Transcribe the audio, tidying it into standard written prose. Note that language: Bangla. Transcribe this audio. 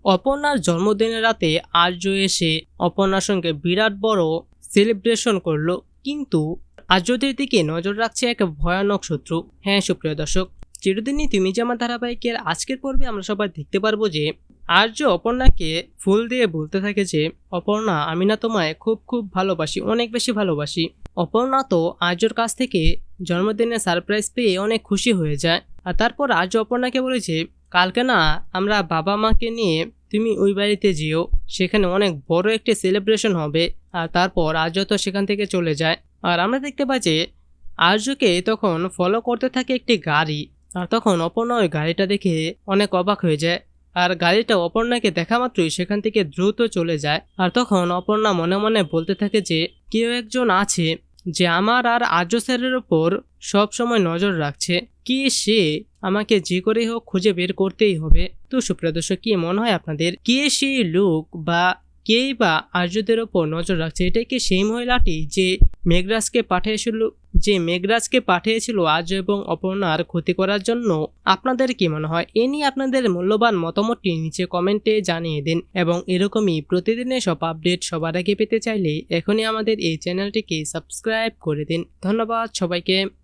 অপর্ণার জন্মদিনের রাতে আর্য এসে অপর্ণার সঙ্গে বিরাট বড় সেলিব্রেশন করলো, কিন্তু আর্যদের দিকে নজর রাখছে এক ভয়ানক শত্রু। হ্যাঁ সুপ্রিয় দর্শক, চিরদিনই তুমি যে আমার ধারাবাহিকের আজকের পর্বে আমরা সবাই দেখতে পারবো যে আর্য অপর্ণাকে ফুল দিয়ে বলতে থাকে যে অপর্ণা, আমি না তোমায় খুব খুব ভালোবাসি, অনেক বেশি ভালোবাসি। অপর্ণা তো আর্যর কাছ থেকে জন্মদিনের সারপ্রাইজ পেয়ে অনেক খুশি হয়ে যায়। আর তারপর আর্য অপর্ণাকে বলেছে, কালকে না আমরা বাবা মাকে নিয়ে তুমি ওই বাড়িতে যেও, সেখানে অনেক বড় একটি সেলিব্রেশন হবে। আর তারপর আর্য তো সেখান থেকে চলে যায়। আর আমরা দেখতে পাই যে আর্যকে তখন ফলো করতে থাকে একটি গাড়ি। আর তখন অপর্ণা ওই গাড়িটা দেখে অনেক অবাক হয়ে যায়। আর গাড়িটা অপর্ণাকে দেখা মাত্রই সেখান থেকে দ্রুত চলে যায়। আর তখন অপর্ণা মনে মনে বলতে থাকে যে কেউ একজন আছে যে আমার আর আর্য স্যারের ওপর সব সময় নজর রাখছে। কি সে? আমাকে যে করেই হোক খুঁজে বের করতেই হবে। তো সুপ্রিয় দর্শক, কি মনে হয় আপনাদের, কে সেই লোক বা কেই বা আর্যদের ওপর নজর রাখছে? এটা কি সেই মহিলাটি যে মেঘরাজকে পাঠিয়েছিল আর্য এবং অপর্ণার ক্ষতি করার জন্য? আপনাদের কি মনে হয়? এ নিয়ে আপনাদের মূল্যবান মতামতটি নিচে কমেন্টে জানিয়ে দিন। এবং এরকমই প্রতিদিনের সব আপডেট সবার আগে পেতে চাইলে এখনই আমাদের এই চ্যানেলটিকে সাবস্ক্রাইব করে দিন। ধন্যবাদ সবাইকে।